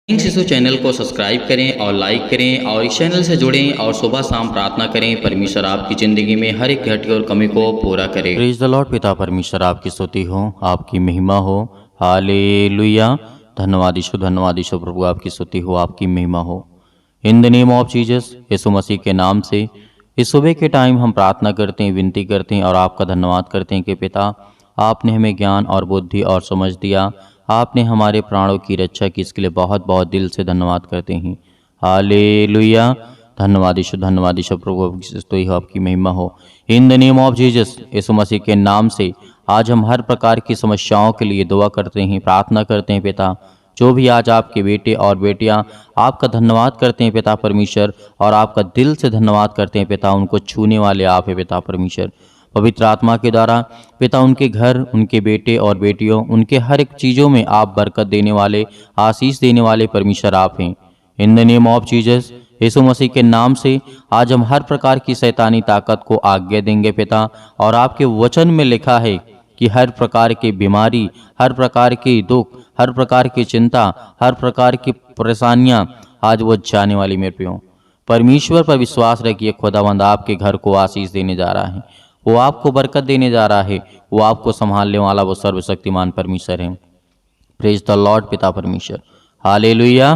इन शिशु चैनल को सब्सक्राइब करें और लाइक करें और इस चैनल से जुड़ें और सुबह शाम प्रार्थना करें। परमेश्वर आपकी ज़िंदगी में हर एक घटी और कमी को पूरा करे। Praise the Lord. पिता परमेश्वर आपकी स्तुति हो, आपकी महिमा हो। हालेलुया। धन्यवाद यीशु प्रभु, आपकी स्तुति हो, आपकी महिमा हो। In the name of Jesus, यीशु मसीह के नाम से इस सुबह के टाइम हम प्रार्थना करते हैं, विनती करते हैं और आपका धन्यवाद करते हैं कि पिता आपने हमें ज्ञान और बुद्धि और समझ दिया। आपने हमारे प्राणों की रक्षा की, इसके लिए बहुत बहुत दिल से धन्यवाद करते हैं। हालेलुया। धन्यवाद यीशु प्रभु, आपकी हो, आपकी महिमा हो। In the name of Jesus, यीशु मसीह के नाम से आज हम हर प्रकार की समस्याओं के लिए दुआ करते हैं, प्रार्थना करते हैं। पिता जो भी आज आपके बेटे और बेटियां आपका धन्यवाद करते हैं पिता परमेश्वर, और आपका दिल से धन्यवाद करते हैं पिता, उनको छूने वाले आप है पिता परमेश्वर। पवित्र आत्मा के द्वारा पिता उनके घर, उनके बेटे और बेटियों, उनके हर एक चीज़ों में आप बरकत देने वाले, आशीष देने वाले परमेश्वर आप हैं। In the name of Jesus, यीशु मसीह के नाम से आज हम हर प्रकार की शैतानी ताकत को आज्ञा देंगे पिता। और आपके वचन में लिखा है कि हर प्रकार की बीमारी, हर प्रकार के दुख, हर प्रकार की चिंता, हर प्रकार की परेशानियां आज वो जाने वाली। मेरे प्रियो, परमेश्वर पर विश्वास रखिए। खुदावंद आपके घर को आशीष देने जा रहा है, वो आपको बरकत देने जा रहा है, वो आपको संभालने वाला वो सर्वशक्तिमान परमेश्वर है। प्रेज द लॉर्ड पिता परमेश्वर। हालेलुया।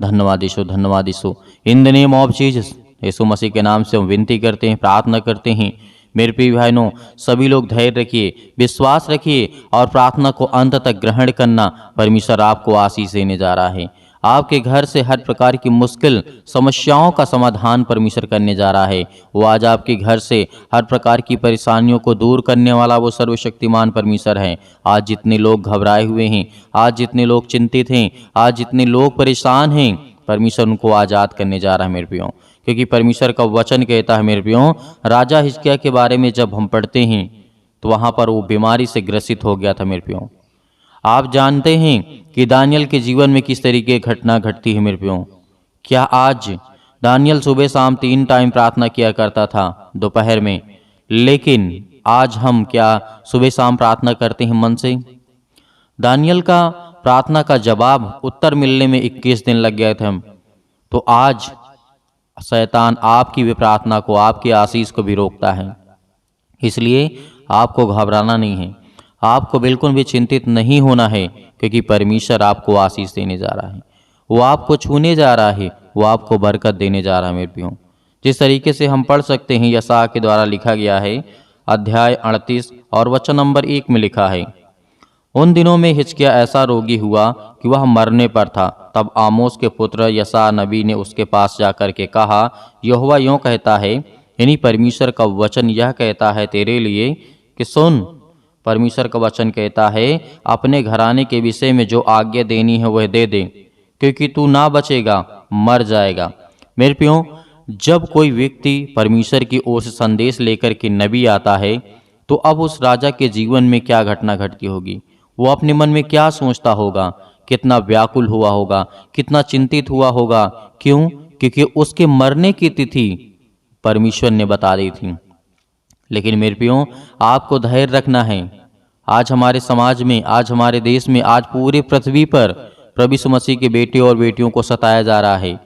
धन्यवाद यीशु। In the name of Jesus, यीशु मसीह के नाम से हम विनती करते हैं, प्रार्थना करते हैं। मेरे प्रिय भाइयों, सभी लोग धैर्य रखिए, विश्वास रखिए और प्रार्थना को अंत तक ग्रहण करना। परमेश्वर आपको आशीष देने जा रहा है। आपके घर से हर प्रकार की मुश्किल समस्याओं का समाधान परमेश्वर करने जा रहा है। वो आज आपके घर से हर प्रकार की परेशानियों को दूर करने वाला वो सर्वशक्तिमान परमेश्वर है। आज जितने लोग घबराए हुए हैं, आज जितने लोग चिंतित हैं, आज जितने लोग परेशान हैं, परमेश्वर उनको आज़ाद करने जा रहा है मेरे प्रियो। क्योंकि परमेश्वर का वचन कहता है मेरे प्रियो, राजा हिजकिय्याह के बारे में जब हम पढ़ते हैं तो वहाँ पर वो बीमारी से ग्रसित हो गया था मेरे प्रियो। आप जानते हैं कि दानियल के जीवन में किस तरीके की घटना घटती है मेरे प्रियो। क्या आज दानियल सुबह शाम 3 टाइम प्रार्थना किया करता था दोपहर में, लेकिन आज हम क्या सुबह शाम प्रार्थना करते हैं मन से? दानियल का प्रार्थना का जवाब उत्तर मिलने में 21 दिन लग गए थे हम। तो आज शैतान आपकी भी प्रार्थना को, आपकी आशीष को भी रोकता है। इसलिए आपको घबराना नहीं है, आपको बिल्कुल भी चिंतित नहीं होना है, क्योंकि परमेश्वर आपको आशीष देने जा रहा है, वो आपको छूने जा रहा है, वो आपको बरकत देने जा रहा है मेरे प्रियो। जिस तरीके से हम पढ़ सकते हैं, यशायाह के द्वारा लिखा गया है, अध्याय 38 और वचन नंबर 1 में लिखा है, उन दिनों में हिजकिय्याह ऐसा रोगी हुआ कि वह मरने पर था। तब आमोस के पुत्र यशायाह नबी ने उसके पास जाकर के कहा, यहोवा यूँ कहता है, यानी परमेश्वर का वचन यह कहता है तेरे लिए कि सुन। परमेश्वर का वचन कहता है, अपने घराने के विषय में जो आज्ञा देनी है वह दे दे, क्योंकि तू ना बचेगा, मर जाएगा। मेरे प्रियो, जब कोई व्यक्ति परमेश्वर की ओर से संदेश लेकर के नबी आता है, तो अब उस राजा के जीवन में क्या घटना घटती होगी, वो अपने मन में क्या सोचता होगा, कितना व्याकुल हुआ होगा, कितना चिंतित हुआ होगा। क्यों? क्योंकि उसके मरने की तिथि परमेश्वर ने बता दी थी। लेकिन मेरे प्रियो, आपको धैर्य रखना है। आज हमारे समाज में, आज हमारे देश में, आज पूरे पृथ्वी पर प्रभु यीशु मसीह के बेटे और बेटियों को सताया जा रहा है,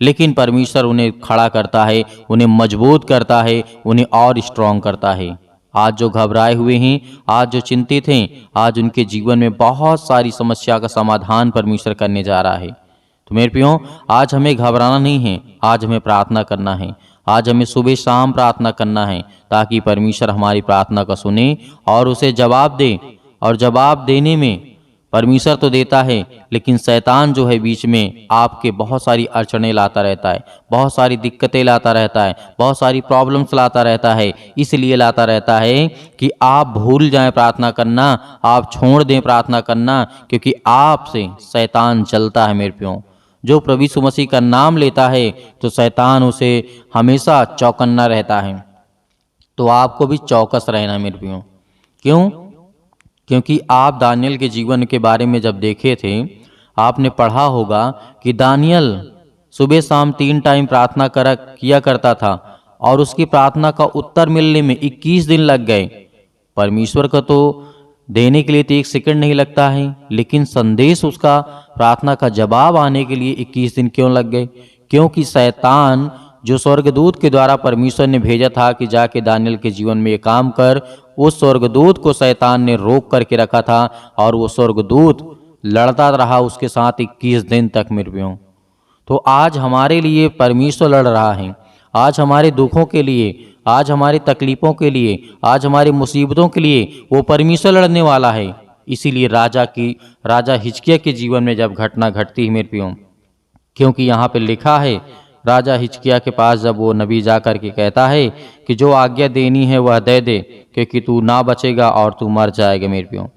लेकिन परमेश्वर उन्हें खड़ा करता है, उन्हें मजबूत करता है, उन्हें और स्ट्रांग करता है। आज जो घबराए हुए हैं, आज जो चिंतित हैं, आज उनके जीवन में बहुत सारी समस्या का समाधान परमेश्वर करने जा रहा है। तो मेरे प्रियो, आज हमें घबराना नहीं है, आज हमें प्रार्थना करना है, आज हमें सुबह शाम प्रार्थना करना है, ताकि परमेश्वर हमारी प्रार्थना को सुने और उसे जवाब दे। और जवाब देने में परमेश्वर तो देता है, लेकिन शैतान जो है बीच में आपके बहुत सारी अड़चनें लाता रहता है, बहुत सारी दिक्कतें लाता रहता है, बहुत सारी प्रॉब्लम्स लाता रहता है। इसलिए लाता रहता है कि आप भूल जाएं प्रार्थना करना, आप छोड़ दें प्रार्थना करना, क्योंकि आपसे शैतान जलता है मेरे प्रियो। जो प्रभु यीशु मसीह का नाम लेता है तो शैतान उसे हमेशा चौकन्ना रहता है। तो आपको भी चौकस रहना मेरे प्रियो। क्यों? क्योंकि आप दानियल के जीवन के बारे में जब देखे थे, आपने पढ़ा होगा कि दानियल सुबह शाम 3 टाइम प्रार्थना किया करता था, और उसकी प्रार्थना का उत्तर मिलने में 21 दिन लग गए। परमेश्वर का तो देने के लिए तो 1 सेकंड नहीं लगता है, लेकिन संदेश उसका प्रार्थना का जवाब आने के लिए 21 दिन क्यों लग गए? क्योंकि शैतान जो स्वर्गदूत के द्वारा परमेश्वर ने भेजा था कि जाके दानियल के जीवन में ये काम कर, उस स्वर्गदूत को शैतान ने रोक करके रखा था और वो स्वर्गदूत लड़ता रहा उसके साथ 21 दिन तक मेरे प्रियो। तो आज हमारे लिए परमेश्वर लड़ रहा है, आज हमारे दुखों के लिए, आज हमारी तकलीफ़ों के लिए, आज हमारी मुसीबतों के लिए वो परमेश्वर लड़ने वाला है। इसीलिए राजा हिजकिय्याह के जीवन में जब घटना घटती है मेरे प्रियो, क्योंकि यहाँ पे लिखा है राजा हिजकिय्याह के पास जब वो नबी जा कर के कहता है कि जो आज्ञा देनी है वह दे दे, क्योंकि तू ना बचेगा और तू मर जाएगा मेरे प्रियो।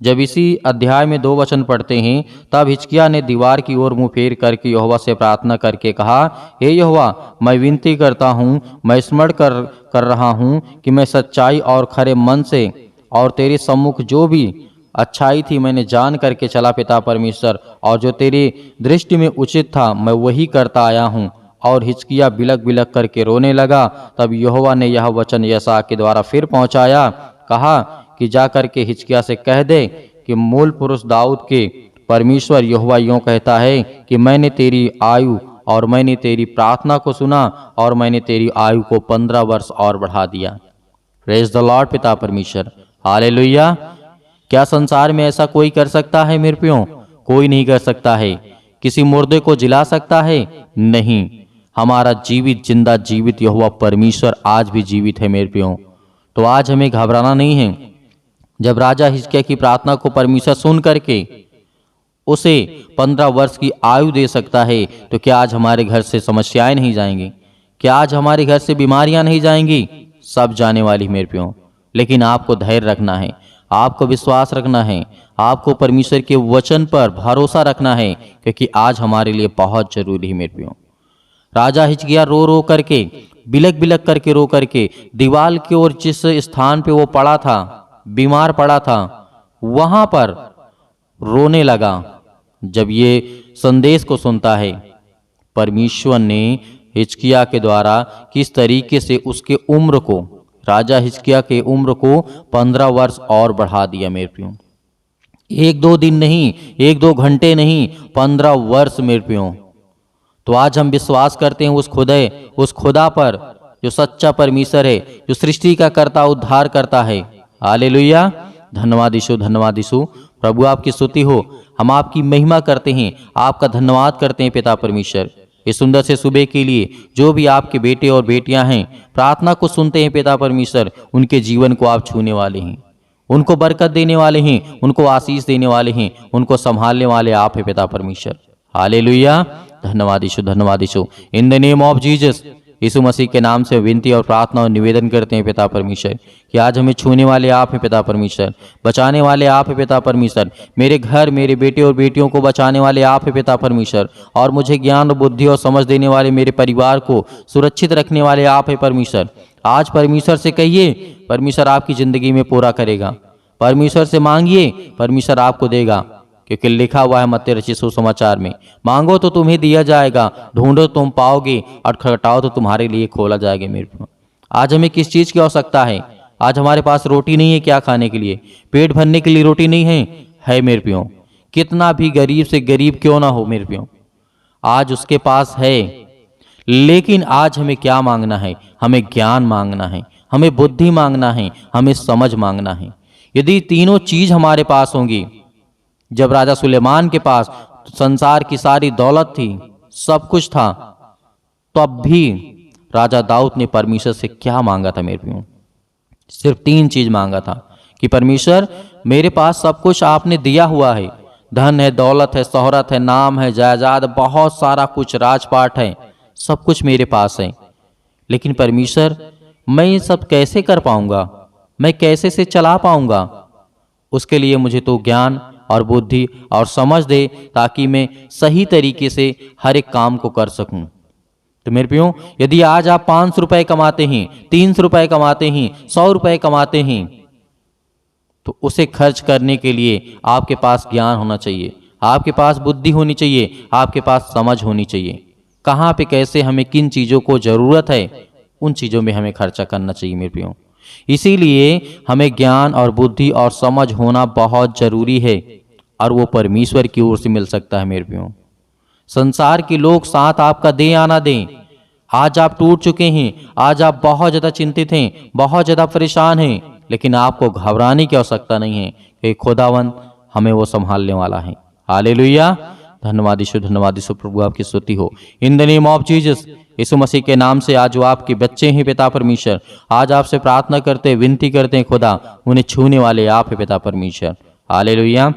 जब इसी अध्याय में 2 वचन पढ़ते हैं, तब हिजकिय्याह ने दीवार की ओर मुंह फेर करके यहोवा से प्रार्थना करके कहा, हे यहोवा, मैं विनती करता हूँ, मैं स्मरण कर रहा हूँ कि मैं सच्चाई और खरे मन से और तेरे सम्मुख जो भी अच्छाई थी मैंने जान करके चला पिता परमेश्वर, और जो तेरी दृष्टि में उचित था मैं वही करता आया हूँ। और हिजकिय्याह बिलक बिलक करके रोने लगा। तब यहोवा ने यह वचन यशायाह के द्वारा फिर पहुँचाया, कहा कि जा करके हिजकिय्याह से कह दे कि मूल पुरुष दाऊद के परमेश्वर यहोवा यूँ कहता है कि मैंने तेरी आयु और मैंने तेरी प्रार्थना को सुना और मैंने तेरी आयु को 15 वर्ष और बढ़ा दिया। प्रेज द लॉर्ड पिता परमेश्वर, हालेलुया। क्या संसार में ऐसा कोई कर सकता है मेरे प्रियो? कोई नहीं कर सकता है। किसी मुर्दे को जिला सकता है? नहीं। हमारा जीवित जिंदा जीवित यहोवा परमेश्वर आज भी जीवित है मेरे प्रियो। तो आज हमें घबराना नहीं है। जब राजा हिजकिय्याह की प्रार्थना को परमेश्वर सुन करके उसे 15 वर्ष की आयु दे सकता है, तो क्या आज हमारे घर से समस्याएं नहीं जाएंगी? क्या आज हमारे घर से बीमारियां नहीं जाएंगी? सब जाने वाली मेरे प्रियो। लेकिन आपको धैर्य रखना है, आपको विश्वास रखना है, आपको परमेश्वर के वचन पर भरोसा रखना है, क्योंकि आज हमारे लिए बहुत जरूरी है मेरे प्रियो। राजा हिजकिय्याह रो रो करके, बिलक बिलक करके रो करके दीवार की ओर जिस स्थान पे वो पड़ा था, बीमार पड़ा था, वहां पर रोने लगा। जब ये संदेश को सुनता है, परमेश्वर ने हिजकिय्याह के द्वारा किस तरीके से उसके उम्र को, राजा हिजकिय्याह के उम्र को 15 वर्ष और बढ़ा दिया मेरे प्रियो। 1-2 दिन नहीं, 1-2 घंटे नहीं, 15 वर्ष मेरे प्रियो। तो आज हम विश्वास करते हैं उस खुदा पर जो सच्चा परमेश्वर है, जो सृष्टि का कर्ता उद्धार करता है। हालेलुया। धन्यवाद यीशु। प्रभु आपकी स्तुति हो। हम आपकी महिमा करते हैं, आपका धन्यवाद करते हैं पिता परमेश्वर, इस सुंदर से सुबह के लिए। जो भी आपके बेटे और बेटियां हैं प्रार्थना को सुनते हैं पिता परमेश्वर, उनके जीवन को आप छूने वाले हैं, उनको बरकत देने वाले हैं, उनको आशीष देने वाले हैं, उनको संभालने वाले आप हैं पिता परमेश्वर। हालेलुया। धन्यवाद यीशु। In the name of Jesus, यीशु मसीह के नाम से विनती और प्रार्थना और निवेदन करते हैं पिता परमेश्वर कि आज हमें छूने वाले आप हैं पिता परमेश्वर, बचाने वाले आप हैं पिता परमेश्वर, मेरे घर, मेरे बेटे और बेटियों को बचाने वाले आप हैं पिता परमेश्वर, और मुझे ज्ञान और बुद्धि और समझ देने वाले, मेरे परिवार को सुरक्षित रखने वाले आप हैं परमेश्वर। आज परमेश्वर से कहिए, परमेश्वर आपकी जिंदगी में पूरा करेगा। परमेश्वर से मांगिए, परमेश्वर आपको देगा, क्योंकि लिखा हुआ है मत्ती रचित सुसमाचार में, मांगो तो तुम्हें दिया जाएगा, ढूंढो तुम पाओगे, और खटखटाओ तो तुम्हारे लिए खोला जाएगा मेरे प्रियो। आज हमें किस चीज़ की आवश्यकता है? आज हमारे पास रोटी नहीं है क्या खाने के लिए, पेट भरने के लिए रोटी नहीं है मेरे प्रियो। कितना भी गरीब से गरीब क्यों ना हो मेरे प्रियो, आज उसके पास है। लेकिन आज हमें क्या मांगना है? हमें ज्ञान मांगना है, हमें बुद्धि मांगना है, हमें समझ मांगना है। यदि तीनों चीज हमारे पास होंगी, जब राजा सुलेमान के पास संसार की सारी दौलत थी, सब कुछ था, तब भी राजा दाऊद ने परमेश्वर से क्या मांगा था मेरे प्रियो? सिर्फ 3 चीज मांगा था कि परमेश्वर मेरे पास सब कुछ आपने दिया हुआ है, धन है, दौलत है, शोहरत है, नाम है, जायदाद, बहुत सारा कुछ, राजपाट है, सब कुछ मेरे पास है। लेकिन परमेश्वर मैं ये सब कैसे कर पाऊंगा? मैं कैसे से चला पाऊंगा? उसके लिए मुझे तो ज्ञान और बुद्धि और समझ दे, ताकि मैं सही तरीके से हर एक काम को कर सकूं। तो मेरे प्रियो, यदि आज आप 500 रुपए कमाते हैं, 300 रुपए कमाते हैं, 100 रुपए कमाते हैं, तो उसे खर्च करने के लिए आपके पास ज्ञान होना चाहिए, आपके पास बुद्धि होनी चाहिए, आपके पास समझ होनी चाहिए। कहाँ पे कैसे हमें किन चीज़ों को ज़रूरत है, उन चीज़ों में हमें खर्चा करना चाहिए मेरे प्रियो। इसीलिए हमें ज्ञान और बुद्धि और समझ होना बहुत जरूरी है, और वो परमेश्वर की ओर से मिल सकता है मेरे प्रियो। संसार के लोग साथ आपका दें या ना दें, आज आप टूट चुके हैं, आज आप बहुत ज़्यादा चिंतित हैं, बहुत ज़्यादा परेशान हैं, लेकिन आपको घबराने की आवश्यकता नहीं है कि खुदावन हमें वो संभालने वाला है। हालेलुया, धन्यवाद यीशु प्रभु आपकी स्तुति हो। In the name of Jesus, यीशु मसीह के नाम से आज जो आपके बच्चे हैं पिता परमेश्वर, आज आपसे प्रार्थना करते, विनती करते हैं खुदा, उन्हें छूने वाले आप है पिता परमेश्वर। हालेलुया,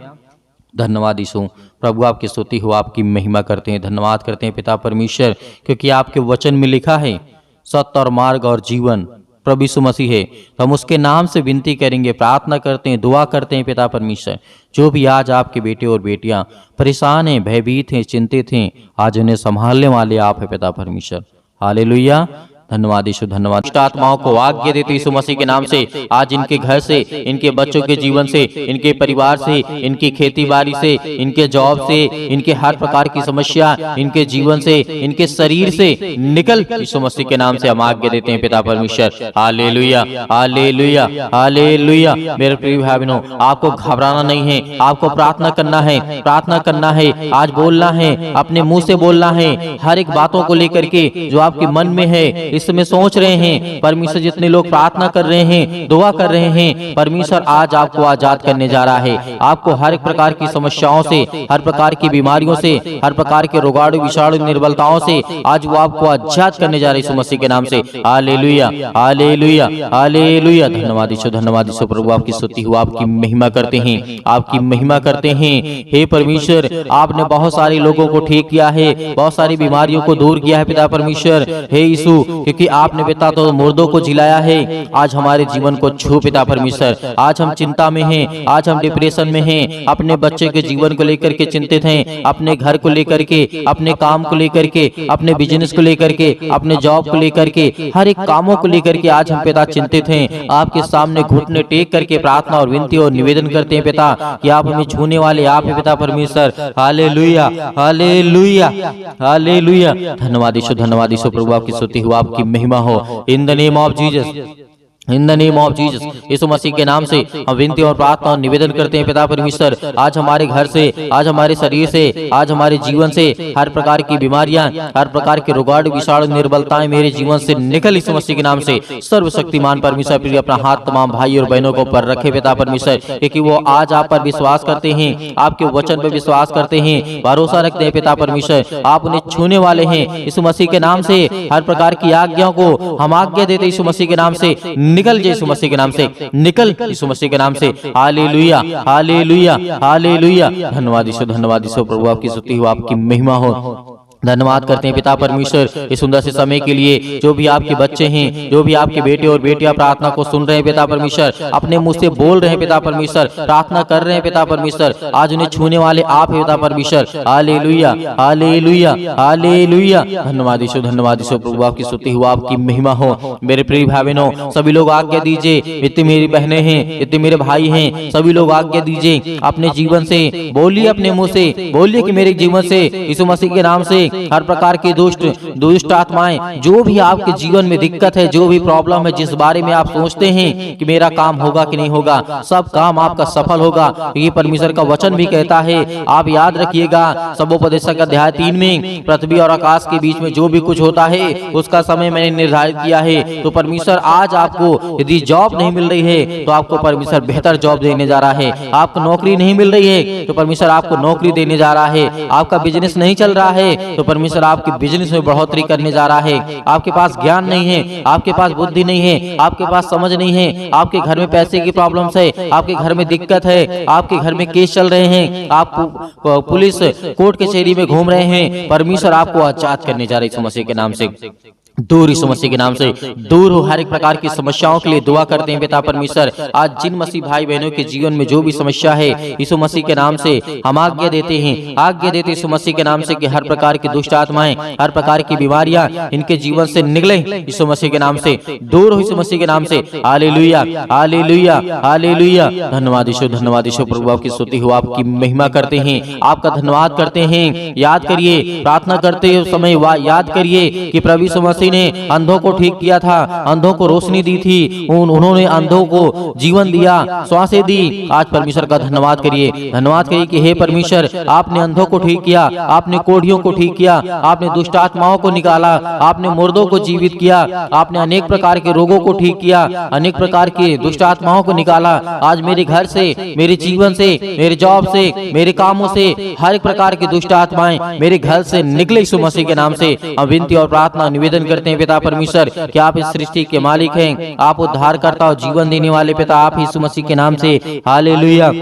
धन्यवाद यीशु प्रभु आपकी स्तुति हो, आपकी महिमा करते हैं, धन्यवाद करते हैं पिता परमेश्वर, क्योंकि आपके वचन में लिखा है सत्य और मार्ग और जीवन प्रभु यीशु मसीह है। तो हम उसके नाम से विनती करेंगे, प्रार्थना करते हैं, दुआ करते हैं पिता परमेश्वर, जो भी आज आपके बेटे और बेटियां परेशान हैं, भयभीत हैं, चिंतित हैं, आज उन्हें संभालने वाले आप है पिता परमेश्वर। हालेलुया, धन्यवाद यीशु, धन्यवाद। दुष्ट आत्माओं को आज्ञा देते यीशु मसीह के नाम से आज इनके घर से, इनके बच्चों के जीवन से, इनके परिवार से, इनकी खेती बाड़ी से, इनके जॉब से, इनके हर प्रकार की समस्या, इनके जीवन से, इनके शरीर से निकल यीशु मसीह के नाम से हम आज्ञा देते हैं पिता परमेश्वर। Hallelujah, hallelujah, hallelujah. मेरे प्रिय भाई बहनों, आपको घबराना नहीं है, आपको प्रार्थना करना है, प्रार्थना करना है, आज बोलना है, अपने मुंह से बोलना है, हर एक बातों को लेकर के जो आपके मन में है, इस समय सोच रहे हैं। परमेश्वर जितने लोग प्रार्थना कर रहे हैं, दुआ कर रहे हैं, परमेश्वर आज आपको आजाद करने जा रहा है। आपको हर एक प्रकार की समस्याओं से, हर प्रकार की बीमारियों से, हर प्रकार के रोगाणु विषाणु निर्बलताओं से आज वो आपको आजाद करने जा रहे हैं यीशु मसीह के नाम से। Hallelujah, hallelujah, hallelujah. धन्यवाद यीशु, धन्यवाद यीशु प्रभु आपकी स्तुति हो, आपकी महिमा करते हैं, आपकी महिमा करते हैं। हे परमेश्वर, आपने बहुत सारे लोगों को ठीक किया है, बहुत सारी बीमारियों को दूर किया है पिता परमेश्वर। हे यीशु, क्योंकि आपने पिता तो मुर्दों को जिलाया है, आज हमारे जीवन को छू पिता परमेश्वर। आज हम चिंता में हैं, आज हम डिप्रेशन में हैं, अपने बच्चे के जीवन को लेकर के चिंतित हैं, अपने घर को लेकर के, अपने काम को लेकर के, अपने बिजनेस को लेकर के, अपने जॉब को लेकर के, हर एक कामों को लेकर के आज हम पिता चिंतित हैं। आपके सामने घुटने टेक करके प्रार्थना और विनती और निवेदन करते हैं पिता कि आप हमें छूने वाले आप है पिता परमेश्वर। Hallelujah, hallelujah, hallelujah. धन्यवाद यीशु, धन्यवाद यीशु प्रभु आपकी स्तुति हो, आपकी महिमा हो। In the name of Jesus, in the name of Jesus, यीशु मसीह के नाम से हम विनती और प्रार्थना और निवेदन करते हैं पिता परमेश्वर, आज हमारे घर से, आज हमारे शरीर से, आज हमारे जीवन से हर प्रकार की बीमारियां, हर प्रकार के रोगाणु विषाणु निर्बलताएं मेरे जीवन से निकल यीशु मसीह के नाम से। सर्वशक्तिमान परमेश्वर प्रिय अपना हाथ तमाम भाई और बहनों को पर रखे पिता परमेश्वर, क्योंकि वो आज आप पर विश्वास करते हैं, आपके वचन पर विश्वास करते हैं, भरोसा रखते हैं पिता परमेश्वर। आप उन्हें छूने वाले हैं यीशु मसीह के नाम से। हर प्रकार की आज्ञाओं को हम आज्ञा देते यीशु मसीह के नाम से, निकल जाए यीशु मसीह के नाम से, निकल यीशु मसीह के नाम से। Hallelujah, hallelujah, hallelujah. धन्यवाद यीशु, धन्यवाद यीशु प्रभु आपकी स्तुति हो, आपकी महिमा हो। धन्यवाद करते हैं पिता परमेश्वर इस सुंदर से समय के लिए। जो भी आपके बच्चे हैं, जो भी आपके बेटे और बेटियां प्रार्थना को सुन रहे हैं पिता परमेश्वर, अपने मुंह से बोल रहे हैं पिता परमेश्वर, प्रार्थना कर रहे हैं पिता परमेश्वर, आज उन्हें छूने वाले आप हैं पिता परमेश्वर। Hallelujah, hallelujah, hallelujah. धन्यवाद यीशु, धन्यवाद यीशु प्रभु आपकी स्तुति हो, आपकी महिमा हो। मेरे प्रिय भाई बहनों, सभी लोग आज्ञा दीजिए, इतनी मेरी बहनें हैं, इतने मेरे भाई हैं, सभी लोग आज्ञा दीजिए अपने जीवन से, बोलिए अपने मुंह से, बोलिए कि मेरे जीवन से यीशु मसीह के नाम से हर प्रकार की दुष्ट आत्माएं, जो भी आपके जीवन में दिक्कत है, जो भी प्रॉब्लम है, जिस बारे में आप सोचते हैं कि मेरा काम होगा कि नहीं होगा, सब काम आपका सफल होगा। ये परमेश्वर का वचन भी कहता है। आप याद रखिएगा, सबोपदेशक अध्याय 3 में पृथ्वी और आकाश के बीच में जो भी कुछ होता है उसका समय मैंने निर्धारित किया है। तो परमेश्वर आज आपको, यदि जॉब नहीं मिल रही है तो आपको परमेश्वर बेहतर जॉब देने जा रहा है। आपको नौकरी नहीं मिल रही है तो परमेश्वर आपको नौकरी देने जा रहा है। आपका बिजनेस नहीं चल रहा है तो परमेश्वर आपके बिजनेस में बढ़ोतरी करने जा रहा है। आपके पास ज्ञान नहीं है, आपके पास बुद्धि नहीं है, आपके पास समझ नहीं है, आपके घर में पैसे की प्रॉब्लम्स है, आपके घर में दिक्कत है, आपके घर में केस चल रहे हैं, आप पुलिस कोर्ट कचहरी में घूम रहे हैं, परमेश्वर आपको आजाद करने जा रहे हैं यीशु मसीह के नाम से। दूर यीशु मसीह के नाम से दूर हो हर एक प्रकार की समस्याओं के लिए दुआ करते हैं पिता परमेश्वर। आज जिन मसीह भाई बहनों के जीवन में जो भी समस्या है यीशु मसीह के नाम से हम आज्ञा देते हैं, आज्ञा देते यीशु मसीह के नाम से कि हर प्रकार की दुष्ट आत्माएं, हर प्रकार की बीमारियां इनके जीवन से निकले यीशु मसीह के नाम से, दूर हो यीशु मसीह के नाम से। Hallelujah, hallelujah, hallelujah. धन्यवाद यीशु, धन्यवाद यीशु प्रभु आपकी स्तुति हो, आपकी महिमा करते हैं, आपका धन्यवाद करते हैं। याद करिए, प्रार्थना करते समय याद करिए कि प्रभु यीशु मसीह मसीह ने अंधों को ठीक किया था, अंधों को रोशनी दी थी, उन्होंने अंधों को जीवन दिया, श्वासें दी। आज परमेश्वर का धन्यवाद करिए, धन्यवाद करिए कि हे परमेश्वर, आपने अंधों को ठीक किया, आपने कोढ़ियों को ठीक किया, आपने दुष्ट आत्माओं को निकाला, आपने मुर्दों को जीवित किया, आपने अनेक प्रकार के रोगों को ठीक किया, अनेक प्रकार के दुष्ट आत्माओं को निकाला। आज मेरे घर से, मेरे जीवन से, मेरे जॉब से, मेरे कामों से हर एक प्रकार की दुष्ट आत्माएं मेरे घर से निकले यीशु मसीह के नाम से। हम विनती और प्रार्थना निवेदन करते हैं पिता परमेश्वर कि आप इस सृष्टि के मालिक हैं, आप उद्धारकर्ता और जीवन देने वाले पिता, आप यीशु मसीह के नाम से। Hallelujah,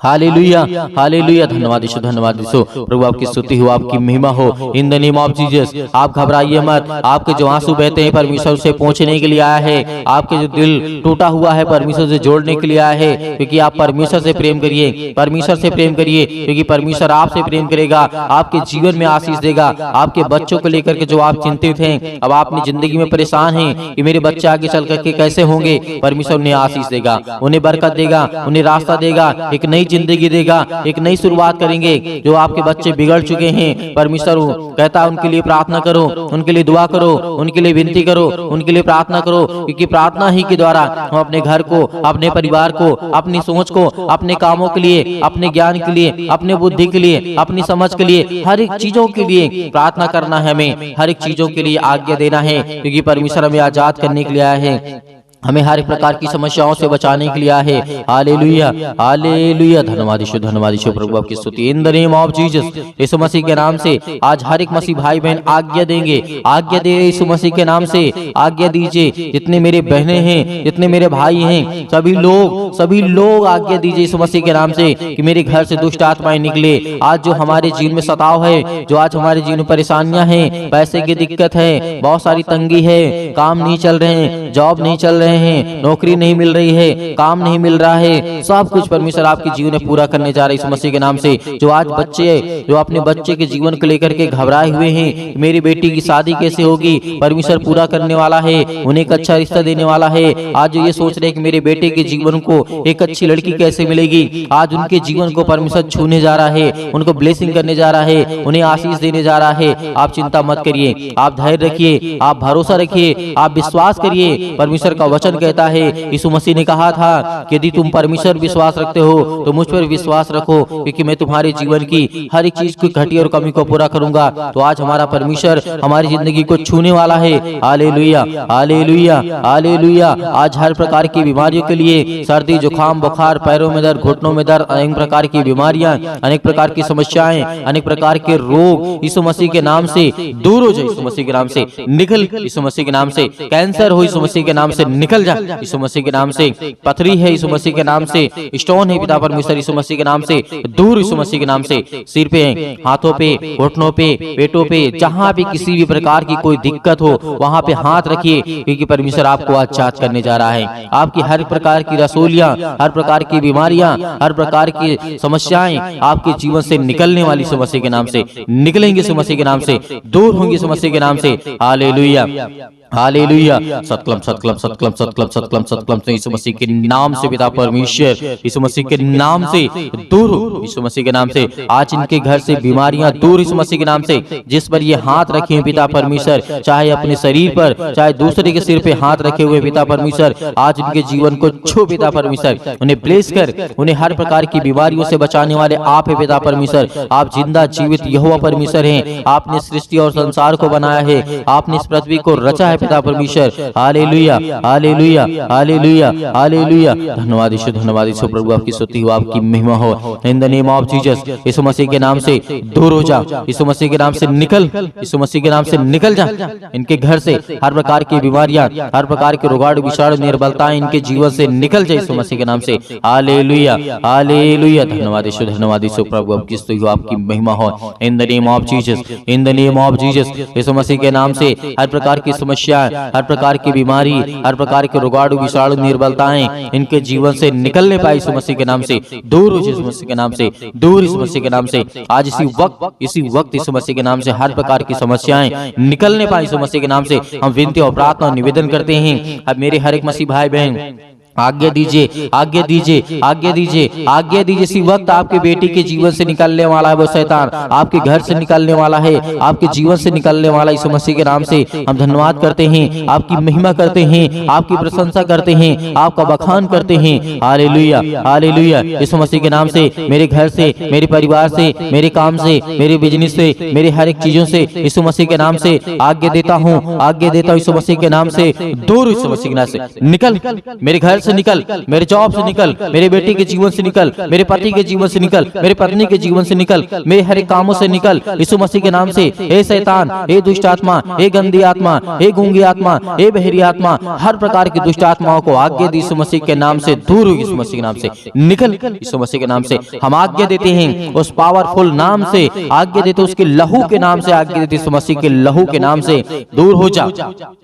hallelujah, hallelujah. धन्यवाद यीशु, धन्यवाद यीशु। प्रभु आपकी स्तुति हो, आपकी महिमा हो। In the name of Jesus आप घबराइए मत। आपके जो आंसू बहते हैं परमेश्वर से पहुंचने के लिए आया है, आपके जो दिल टूटा हुआ है परमेश्वर से जोड़ने के लिए आया है, क्योंकि आप परमेश्वर से प्रेम करिए, परमेश्वर से प्रेम करिए, क्योंकि परमेश्वर आपसे प्रेम करेगा, आपके जीवन में आशीष देगा। आपके बच्चों को लेकर के जो आप चिंतित हैं, अब आप अपनी जिंदगी में परेशान हैं कि मेरे बच्चे आगे चल करके कैसे होंगे, परमेश्वर उन्हें आशीष देगा, उन्हें बरकत देगा, उन्हें रास्ता देगा, एक नई जिंदगी देगा, एक नई शुरुआत करेंगे। जो आपके बच्चे बिगड़ चुके हैं, परमेश्वर कहता है उनके लिए प्रार्थना करो, उनके लिए दुआ करो, उनके लिए विनती करो, उनके लिए प्रार्थना करो, क्योंकि प्रार्थना ही के द्वारा हम अपने घर को, अपने परिवार को, अपनी सोच को, अपने कामों के लिए, अपने ज्ञान के लिए, अपने बुद्धि के लिए, अपनी समझ के लिए, हर एक चीजों के लिए प्रार्थना करना है। हमें हर एक चीजों के लिए आज्ञा देना है, क्योंकि परमेश्वर हमें आजाद करने के लिए आया है, हमें हर एक प्रकार की समस्याओं से बचाने के लिए आया है। Hallelujah, hallelujah. धन्यवाद यीशु, धन्यवाद यीशु। प्रभु आपकी स्तुति। In the name of Jesus यीशु मसीह के नाम से आज हर एक मसीह भाई बहन आज्ञा देंगे, आज्ञा दे यीशु मसीह के नाम से आज्ञा दीजिए। जितने मेरे बहनें हैं, जितने मेरे भाई हैं, सभी लोग आज्ञा दीजिए यीशु मसीह के नाम से कि मेरे घर से दुष्ट आत्माएं निकले। आज जो हमारे जीवन में सताव है, जो आज हमारे जीवन में परेशानियां हैं, पैसे की दिक्कत है, बहुत सारी तंगी है, काम नहीं चल रहे हैं, जॉब नहीं चल रहे हैं, नौकरी नहीं मिल रही है, काम नहीं मिल रहा है, सब कुछ परमेश्वर आपके जीवन में पूरा करने जा रहे हैं यीशु मसीह के नाम से। जो आज बच्चे, जो अपने बच्चे के जीवन को लेकर के घबराए हुए हैं, मेरी बेटी की शादी कैसे होगी, परमेश्वर पूरा करने वाला है, उन्हें एक अच्छा रिश्ता देने वाला है। आज जो ये सोच रहे हैं कि मेरे बेटे के जीवन को एक अच्छी लड़की कैसे मिलेगी, आज उनके जीवन को परमेश्वर छूने जा रहा है, उनको ब्लेसिंग करने जा रहा है, उन्हें आशीष देने जा रहा है। आप चिंता मत करिए, आप धैर्य रखिए, आप भरोसा रखिए, आप विश्वास करिए। परमेश्वर का वचन कहता है, यीशु मसीह ने कहा था कि यदि तुम परमेश्वर विश्वास रखते हो तो मुझ पर विश्वास रखो, क्योंकि मैं तुम्हारे जीवन की हर एक चीज की घटी और कमी को पूरा करूंगा। तो आज हमारा परमेश्वर हमारी जिंदगी को छूने वाला है। Hallelujah, hallelujah, hallelujah. आज हर प्रकार की बीमारियों के लिए, सर्दी, जुकाम, बुखार, पैरों में दर्द, घुटनों में दर्द, अनेक प्रकार की बीमारियां, अनेक प्रकार की समस्याएं, अनेक प्रकार के रोग यीशु मसीह के नाम से दूर हो जाए, यीशु मसीह के नाम से निकल, यीशु मसीह के नाम से कैंसर हो, यीशु मसीह के नाम से निकल जा, यीशु मसीह के नाम से पथरी है, यीशु मसीह के नाम से स्टोन है, पिता परमेश्वर यीशु मसीह के नाम से दूर, यीशु मसीह के नाम से। सिर पे, हाथों पे, घुटनों पे, पेटों पे, जहां भी किसी भी प्रकार की कोई दिक्कत हो वहां पे हाथ रखिए, क्योंकि परमेश्वर आपको आजाद करने जा रहा है। आपकी हर प्रकार की रसोलियां, हर प्रकार की बीमारियां, हर प्रकार की समस्याएं आपके जीवन से निकलने वाली यीशु मसीह के नाम से निकलेंगे, यीशु मसीह के नाम से दूर होंगे, यीशु मसीह के नाम से। Hallelujah, hallelujah. सतक्लम, सतक्लम, सतक्लम, सतक्लम, सतक्लम, सतक्लम। यीशु मसीह के नाम से पिता परमेश्वर यीशु मसीह के नाम से दूर हो, यीशु मसीह के नाम से। आज इनके घर से बीमारियां दूर, यीशु मसीह के नाम से। जिस पर ये हाथ रखे हैं पिता परमेश्वर, चाहे अपने शरीर पर, चाहे दूसरे के सिर पे हाथ रखे हुए पिता परमेश्वर, आज इनके जीवन को छू पिता परमेश्वर, उन्हें ब्लेस कर, उन्हें हर प्रकार की बीमारियों से बचाने वाले आप है पिता परमेश्वर। आप जिंदा जीवित यहोवा परमेश्वर हैं। आपने सृष्टि और संसार को बनाया है, आपने इस पृथ्वी को रचा है पिता परमेश्वर। Hallelujah, hallelujah, hallelujah, hallelujah. धन्यवाद यीशु, धन्यवाद यीशु। प्रभु आपकी स्तुति हो, आपकी महिमा हो। In the name of Jesus यीशु मसीह के नाम से दूर हो जा, यीशु मसीह के नाम से निकल, यीशु मसीह के नाम से निकल जा। इनके घर से हर प्रकार की बीमारियां, हर प्रकार के रोगाणु, विषाणु, निर्बलताएं इनके जीवन से निकल जाए, यीशु मसीह के नाम से। Hallelujah, hallelujah. धन्यवाद यीशु, धन्यवाद यीशु। प्रभु आपकी स्तुति हो, आपकी महिमा हो। In the name of Jesus, in the name of Jesus यीशु मसीह के नाम से हर प्रकार की समस्या, हर प्रकार की बीमारी, हर प्रकार के रोगाणु, विषाणु, निर्बलताएं इनके जीवन से निकलने पाए, यीशु मसीह के नाम से दूर हो, यीशु मसीह के नाम से दूर, यीशु मसीह के नाम से। आज इसी वक्त यीशु मसीह के नाम से हर प्रकार की समस्याएं निकलने पाए, यीशु मसीह के नाम से। हम विनती और प्रार्थना और निवेदन करते हैं। अब मेरे हर एक मसीह भाई बहन आज्ञा दीजिए, आज्ञा दीजिए, आज्ञा दीजिए, आज्ञा दीजिए। इसी वक्त आपके बेटी के जीवन से निकलने वाला है वो शैतान, आपके घर से निकलने वाला है, आपके जीवन से निकलने वाला। यीशु मसीह के नाम से हम धन्यवाद करते हैं, आपकी महिमा करते हैं, आपकी प्रशंसा करते हैं, आपका बखान करते हैं। Hallelujah, hallelujah. यीशु मसीह के नाम से मेरे घर से, मेरे परिवार से, मेरे काम से, मेरे बिजनेस से, मेरे हर एक चीजों से यीशु मसीह के नाम से आज्ञा देता हूँ, आज्ञा देता हूँ। यीशु मसीह के नाम से दूर, यीशु मसीह के नाम से निकल, मेरे घर से निकल, मेरे जॉब से निकल, मेरे बेटे के जीवन से निकल, मेरे पति के जीवन से निकल, मेरे पत्नी के जीवन से निकल, मेरे हर एक कामों से निकल यीशु मसीह के नाम से। हे शैतान, हे दुष्ट आत्मा, हे गंदी आत्मा, हे गूंगी आत्मा, हे बहरी आत्मा, हर प्रकार की दुष्ट आत्माओं को आज्ञा दी यीशु मसीह के नाम से दूर हो, यीशु मसीह के नाम से निकल, यीशु मसीह के नाम से हम आज्ञा देते हैं। उस पावरफुल नाम से आज्ञा देते, उसके लहू के नाम से आज्ञा देते, यीशु मसीह के लहू के नाम से दूर हो जा,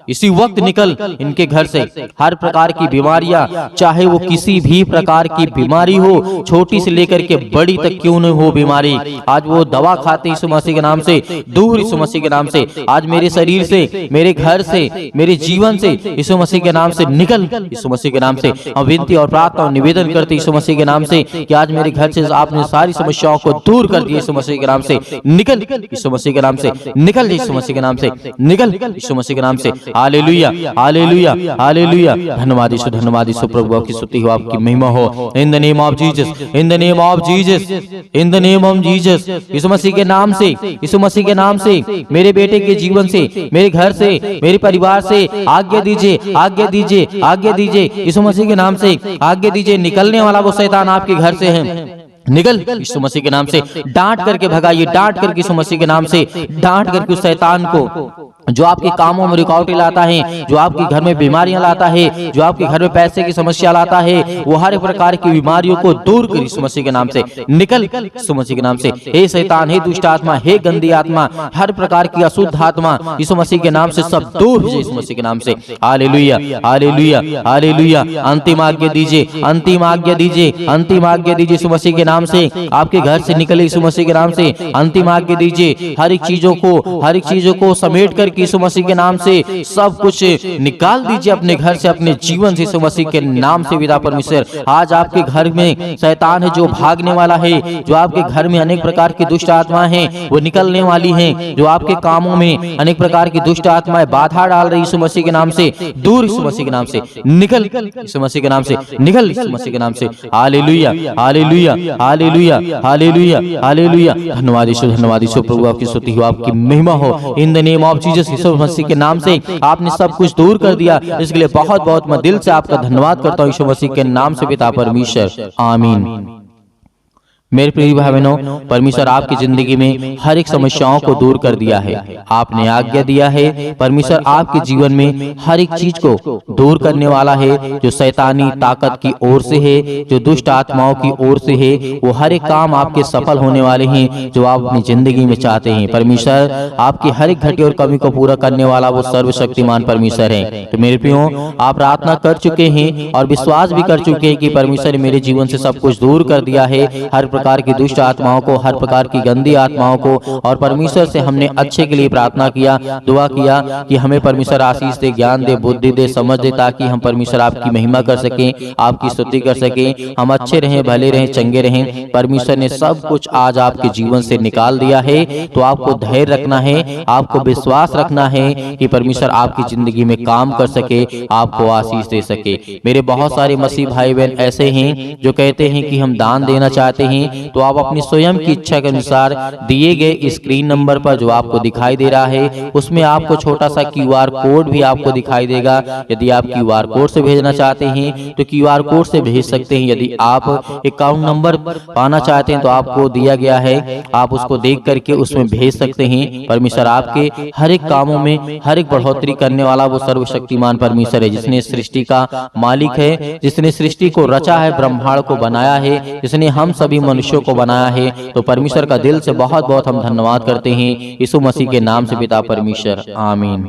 इसी वक्त निकल इनके घर से। हर प्रकार की बीमारियां, चाहे वो किसी भी प्रकार की बीमारी हो, छोटी से लेकर के बड़ी तक क्यों न हो बीमारी, आज वो दवा खाते यीशु मसीह के नाम से दूर, यीशु मसीह के नाम से। आज मेरे शरीर से, मेरे घर से, मेरे जीवन से यीशु मसीह के नाम से निकल, यीशु मसीह के नाम से हम विनती और प्रार्थना और निवेदन करते यीशु मसीह के नाम से कि आज मेरे घर से आपने सारी समस्याओं को दूर कर दिया, यीशु मसीह के नाम से निकल, यीशु मसीह के नाम से निकल, यीशु मसीह के नाम से निकल, यीशु मसीह के नाम से। Hallelujah, hallelujah, hallelujah. धन्यवाद यीशु, धन्यवाद यीशु। प्रभु आपकी स्तुति हो, आपकी महिमा हो। In the name of Jesus, in the name of Jesus, in the name of Jesus. यीशु मसीह के नाम से, यीशु मसीह के नाम से मेरे बेटे के जीवन से, मेरे घर से, मेरे परिवार से आज्ञा दीजिए, आज्ञा दीजिए, आज्ञा दीजिए यीशु मसीह के नाम से आज्ञा दीजिए। निकलने वाला वो शैतान आपके घर से है, निकल यीशु मसीह के नाम से। डांट करके भगाइए, डांट करके यीशु मसीह के नाम से डांट करके उस शैतान को जो आपके कामों में रुकावटें लाता है, जो आपके घर में बीमारियां लाता है, जो आपके घर में पैसे की समस्या लाता है, वो हर प्रकार की बीमारियों को दूर कर यीशु मसीह के नाम से निकल, यीशु मसीह के नाम से। हे शैतान, हे दुष्ट आत्मा, हे गंदी आत्मा, हर प्रकार की अशुद्ध आत्मा यीशु मसीह के नाम से सब दूर हो जाए यीशु मसीह के नाम से। Hallelujah, hallelujah, hallelujah. अंतिम आज्ञा दीजिए, अंतिम आज्ञा दीजिए, अंतिम आज्ञा दीजिए यीशु मसीह के नाम से। आपके घर से निकले यीशु मसीह के नाम से अंतिम आज्ञा दीजिए। हर एक चीजों को समेट कर यीशु मसीह के नाम से सब कुछ निकाल दीजिए अपने घर से, अपने जीवन से यीशु मसीह के नाम से। पिता परमेश्वर, आज आपके घर में शैतान है जो भागने वाला है, जो आपके घर में अनेक प्रकार की दुष्ट आत्माएं हैं वो निकलने वाली हैं, जो आपके कामों में अनेक प्रकार की दुष्ट आत्माएं बाधा डाल रही यीशु मसीह के नाम से दूर, यीशु मसीह के नाम से निकल, यीशु मसीह के नाम से निकल, यीशु मसीह के नाम से। Hallelujah, hallelujah, hallelujah, hallelujah, hallelujah. धन्यवाद यीशु, धन्यवाद यीशु। प्रभु आपकी स्तुति हो, आपकी महिमा हो। In the name of Jesus, यीशु मसीह के नाम से आपने सब कुछ दूर कर दिया, इसके लिए बहुत बहुत मैं दिल से आपका धन्यवाद करता हूँ यीशु मसीह के नाम से पिता परमेश्वर, आमीन। मेरे प्रिय भाई बहनों, परमेश्वर आपकी जिंदगी में हर एक समस्याओं को दूर कर दिया है, आपने आज्ञा दिया है। परमेश्वर आपके जीवन में हर एक चीज को दूर करने वाला है, जो शैतानी ताकत की ओर से है, जो दुष्ट आत्माओं की ओर से है, वो हर एक काम आपके सफल होने वाले हैं जो आप अपनी जिंदगी में चाहते हैं। परमेश्वर आपकी हर एक घटी और कमी को पूरा करने वाला वो सर्वशक्तिमान परमेश्वर है। तो मेरे प्रियो, आप प्रार्थना कर चुके हैं और विश्वास भी कर चुके हैं कि परमेश्वर ने मेरे जीवन से सब कुछ दूर कर दिया है, हर प्रकार की दुष्ट आत्माओं को, हर प्रकार की गंदी आत्माओं को। और परमेश्वर से हमने अच्छे के लिए प्रार्थना किया, दुआ किया कि हमें परमेश्वर आशीष दे, ज्ञान दे, बुद्धि दे, समझ दे, ताकि हम परमेश्वर आपकी महिमा कर सकें, आपकी स्तुति कर सकें, हम अच्छे रहें, भले रहें, चंगे रहें। परमेश्वर ने सब कुछ आज आपके जीवन से निकाल दिया है, तो आपको धैर्य रखना है, आपको विश्वास रखना है कि परमेश्वर आपकी जिंदगी में काम कर सके, आपको आशीष दे सके। मेरे बहुत सारे मसीह भाई बहन ऐसे हैं जो कहते हैं कि हम दान देना चाहते हैं, तो आप अपनी स्वयं की इच्छा के अनुसार दिए गए स्क्रीन नंबर पर जो आपको दिखाई दे रहा है, उसमें आपको छोटा सा QR कोड भी आपको दिखाई देगा। यदि आप QR कोड से भेजना चाहते हैं तो QR कोड से भेज सकते हैं। यदि आप अकाउंट नंबर पाना चाहते हैं तो आपको दिया गया है, आप उसको देख करके उसमें भेज सकते हैं। परमेश्वर आपके हर एक कामों में हर एक बढ़ोतरी करने वाला वो सर्वशक्तिमान परमेश्वर है, जिसने सृष्टि का मालिक है, जिसने सृष्टि को रचा है, ब्रह्मांड को बनाया है, जिसने हम सभी मनुष्यों को बनाया है। तो परमेश्वर का दिल से बहुत बहुत हम धन्यवाद करते हैं यीशु मसीह के नाम से पिता परमेश्वर, आमीन।